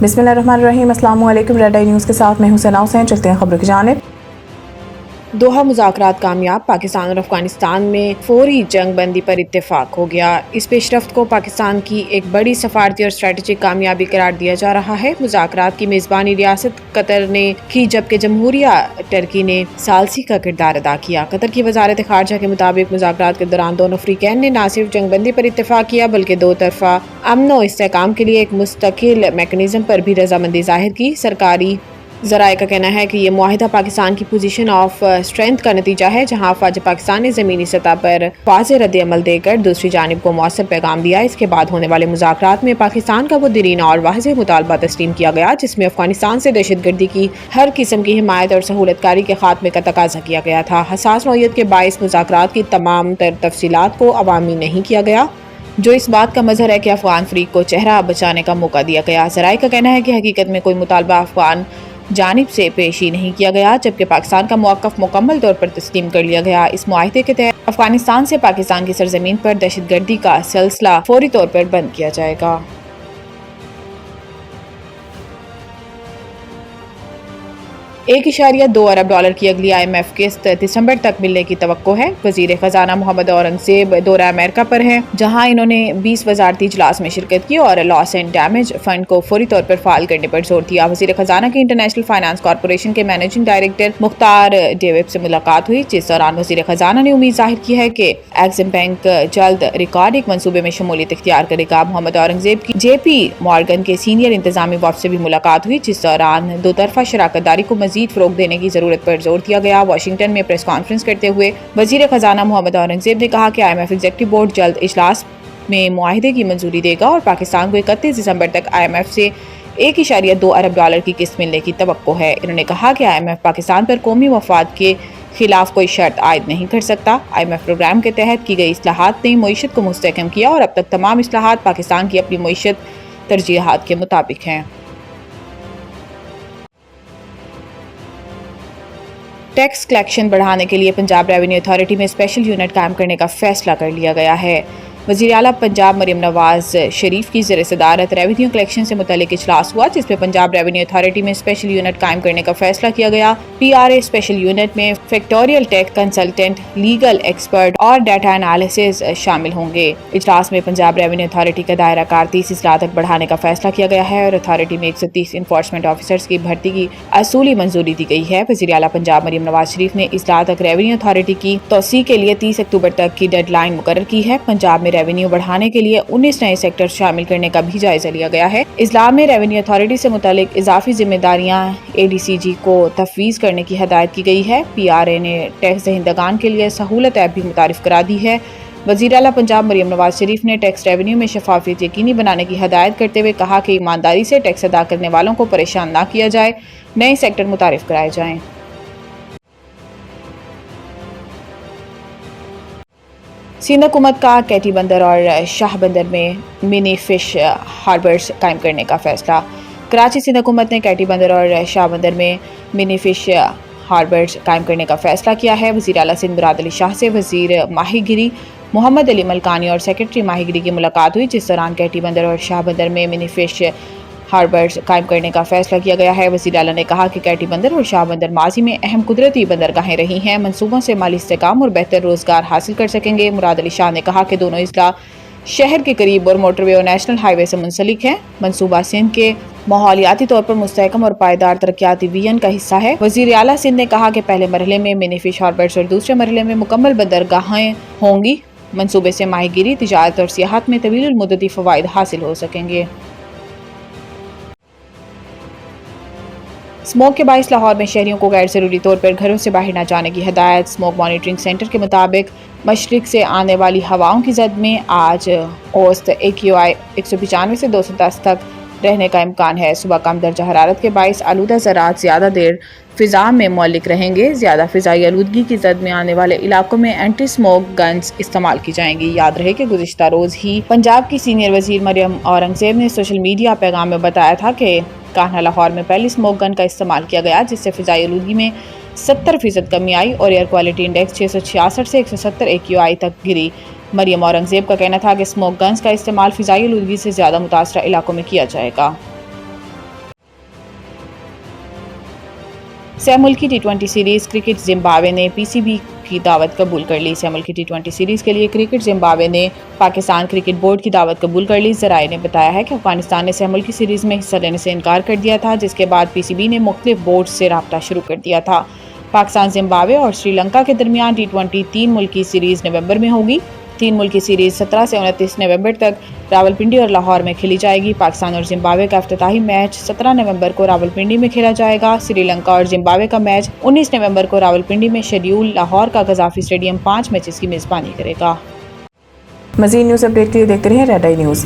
बिस्मिल्लाहिर्रहमानिर्रहीम। अस्सलाम वालेकुम। रेड आई न्यूज़ के साथ मैं हूं सना हुसैन। चलते हैं खबरों की जानिब। दोहा मुज़ाकरात कामयाब, पाकिस्तान और अफगानिस्तान में फौरी जंग बंदी पर इत्तेफाक हो गया। इस पेशरफ्त को पाकिस्तान की एक बड़ी सफारती और स्ट्रेटेजिक कामयाबी करार दिया जा रहा है। मुज़ाकरात की मेज़बानी रियासत कतर ने की, जबकि जमहूरिया टर्की ने सालसी का किरदार अदा किया। कतर की वजारत खारजा के मुताबिक मुज़ाकरात के दौरान दोनों फ्रीकैन ने न सिर्फ जंग बंदी पर इत्तेफाक किया, बल्कि दो तरफा अमन और इस्तेहकाम के लिए एक मुस्तकिल मैकेनिज्म पर भी रजामंदी जाहिर की। सरकारी ज़राए का कहना है कि ये मुआहिदा पाकिस्तान की पोजीशन ऑफ स्ट्रेंथ का नतीजा है, जहां अफवाज पाकिस्तान ने ज़मीनी सतह पर वाज़ेह रद्द-ए-अमल देकर दूसरी जानिब को मौसर पैगाम दिया। इसके बाद होने वाले मुज़ाकरात में पाकिस्तान का वो दरीन और वाज़ेह मुतालबा तस्लीम किया गया, जिसमें अफगानिस्तान से दहशतगर्दी की हर किस्म की हिमायत और सहूलतकारी के खात्मे का तकाजा किया गया था। हसास नौइयत के बाइस मुज़ाकरात की तमाम तर तफसीलात को अवामी नहीं किया गया, जो इस बात का मज़हर है कि अफगान फरीक को चेहरा बचाने का मौका दिया गया। ज़राए का कहना है कि हकीकत में कोई मुतालबा अफगान जानिब से पेश ही नहीं किया गया, जबकि पाकिस्तान का मौक़िफ़ मुकम्मल तौर पर तस्लीम कर लिया गया। इस मुआहिदे के तहत अफगानिस्तान से पाकिस्तान की सरजमीन पर दहशतगर्दी का सिलसिला फौरी तौर पर बंद किया जाएगा। 1.2 अरब डॉलर की अगली IMF किस्त दिसंबर तक मिलने की तवक्को है। वजीर खजाना मोहम्मद औरंगजेब दौरा अमेरिका पर हैं, जहां इन्होंने 20 वजारती इजलास में शिरकत की और लॉस एंड डैमेज फंड को फौरी तौर पर फाल करने पर जोर दिया। वजीर खजाना की इंटरनेशनल फाइनेंस कॉरपोरेशन के मैनेजिंग डायरेक्टर मुख्तार डेवेब से मुलाकात हुई, जिस दौरान वजीर खजाना ने उम्मीद जाहिर की है कि एग्जिम बैंक जल्द रिकॉर्डिंग मंसूबे में शमूलियत इख्तियार करेगा। मोहम्मद औरंगजेब की JP मॉर्गन के सीनियर इंतजामी वफ्द से भी मुलाकात हुई, जिस दौरान दो तरफा शराकतदारी को मजीद फरोग देने की जरूरत पर जोर दिया गया। वाशिंगटन में प्रेस कॉन्फ्रेंस करते हुए वजीर खजाना मोहम्मद औरंगजेब ने कहा कि IMF एग्जीक्यूटिव बोर्ड जल्द इजलास में मुआहिदे की मंजूरी देगा और पाकिस्तान को 31 दिसंबर तक IMF से 1.2 अरब डॉलर की किस्त मिलने की तवक्को है। इन्होंने कहा कि IMF पाकिस्तान पर कौमी मफाद के खिलाफ कोई शर्त आयद नहीं कर सकता। IMF प्रोग्राम के तहत की गई इस्लाहात ने मईशत को मुस्तहकम किया और अब तक तमाम इस्लाहात पाकिस्तान की अपनी मईशत तरजीहात के मुताबिक हैं। टैक्स कलेक्शन बढ़ाने के लिए पंजाब रेवेन्यू अथॉरिटी में स्पेशल यूनिट कायम करने का फैसला कर लिया गया है। वज़ीर आला पंजाब मरियम नवाज शरीफ की ज़ेर सदारत रेवेन्यू कलेक्शन से मुतल्लिक इजलास हुआ, जिसमें पंजाब रेवेन्यू अथॉरिटी में स्पेशल यूनिट कायम करने का फैसला किया गया। PRA स्पेशल यूनिट में factorial tax consultant, legal expert और डाटा एनालिसिस शामिल होंगे। इजलास में पंजाब रेवेन्यू अथॉरिटी का दायरा कार 30 अजला तक बढ़ाने का फैसला किया गया है और अथॉरिटी में 130 इन्फोर्समेंट ऑफिसर्स की भर्ती की असूली मंजूरी दी गई है। वज़ीर आला पंजाब मरियम नवाज शरीफ ने इजला तक रेवेन्यू अथॉरिटी की तोसी के लिए 30 अक्टूबर तक की डेडलाइन मुकर्रर की है। पंजाब में रेवेन्यू बढ़ाने के लिए 19 नए सेक्टर शामिल करने का भी जायजा लिया गया है। इस्लाम में रेवेन्यू अथॉरिटी से मुतालिक इजाफी जिम्मेदारियां ADCG को तफवीज करने की हदायत की गई है। PRA ने टैक्स दहिंदगान के लिए सहूलत ऐप भी मुतारिफ करा दी है। वज़ीर आला पंजाब मरियम नवाज शरीफ ने टैक्स रेवेन्यू में शफाफियत यकीनी बनाने की हदायत करते हुए कहा कि ईमानदारी से टैक्स अदा करने वालों को परेशान न किया जाए, नए सेक्टर मुतारिफ कराए जाएँ। सिंध हुकूमत का कैटी बंदर और शाह बंदर में मिनी फिश हार्बर्स कायम करने का फैसला। कराची सिंध हुकूमत ने कैटी बंदर और शाह बंदर में मिनी फिश हार्बर्स कायम करने का फैसला किया है। वज़ीर आला सिंध मुराद अली शाह से वज़ीर माहीगिरी मोहम्मद अली मलकानी और सेक्रेटरी माहीगिरी की मुलाकात हुई, जिस दौरान कैटी बंदर और शाह बंदर में मिनी फिश हार्बर्स कायम करने का फैसला किया गया है। वज़ीर आला ने कहा कि कैटी बंदर और शाह बंदर माजी में अहम कुदरती बंदरगाहें रही हैं, मंसूबों से माली इस्तेहकाम और बेहतर रोजगार हासिल कर सकेंगे। मुराद अली शाह ने कहा कि दोनों इजला शहर के करीब और मोटरवे और नेशनल हाईवे से मुंसलिक हैं। मंसूबा सिंध के माहौलियाती तौर पर मुस्तहकम और पायदार तरक्याती विजन का हिस्सा है। वज़ीर आला सिंध ने कहा कि पहले मरहले में मिनी फिश हार्बर्स और दूसरे मरहले में मुकम्मल बंदरगाहें होंगी। मंसूबे से माहीगिरी, तिजारत और सियाहत में तवील मुद्दती फ़वाइद हासिल हो सकेंगे। स्मोक के बाइस लाहौर में शहरियों को गैर ज़रूरी तौर पर घरों से बाहर न जाने की हदायत। स्मोक मॉनिटरिंग सेंटर के मुताबिक मशरिक से आने वाली हवाओं की जद में आज औसत AQI 195 से 210 तक रहने का इम्कान है। सुबह कम दर्जा हरारत के बाइस आलूदा ज़रात ज़्यादा देर फ़िज़ा में मौलिक रहेंगे। ज़्यादा फ़िज़ाई आलूदगी की जद में आने वाले इलाकों में एंटी स्मोक गन्स इस्तेमाल की जाएंगी। याद रहे कि गुज़िश्ता रोज़ ही पंजाब की सीनियर वज़ीर मरियम औरंगजेब ने सोशल मीडिया पैगाम में बताया था कि कान्हा लाहौर में पहली स्मोक गन का इस्तेमाल किया गया, जिससे फ़िज़ाई आलूदगी में 70% कमी आई और एयर क्वालिटी इंडेक्स 666 से 170 AQI तक गिरी। मरियम औरंगजेब का कहना था कि स्मोक गन्स का इस्तेमाल फ़िज़ाई आलूदगी से ज़्यादा मुतासरा इलाकों में किया जाएगा। سہ ملکی ٹی20 سیریز کرکٹ زمبابوے نے پی سی بی کی دعوت قبول کر لی۔ سہ ملکی ٹی20 سیریز کے لیے کرکٹ زمبابوے نے پاکستان کرکٹ بورڈ کی دعوت قبول کر لی۔ ذرائع نے بتایا ہے کہ افغانستان نے سہ ملکی سیریز میں حصہ لینے سے انکار کر دیا تھا، جس کے بعد پی سی بی نے مختلف بورڈز سے رابطہ شروع کر دیا تھا۔ پاکستان زمبابوے اور سری لنکا کے درمیان ٹی20 تین ملکی سیریز نومبر میں ہوگی۔ تین ملکی سیریز 17 سے 29 نومبر تک راولپنڈی اور لاہور میں کھیلی جائے گی۔ پاکستان اور زمبابوے کا افتتاحی میچ 17 نومبر کو راولپنڈی میں کھیلا جائے گا۔ سری لنکا اور زمبابوے کا میچ 19 نومبر کو راولپنڈی میں شیڈیول لاہور کا قذافی اسٹیڈیم 5 میچز کی میزبانی کرے گا۔ مزید نیوز اپڈیٹ کے لیے دیکھتے رہیں ریڈ آئی نیوز۔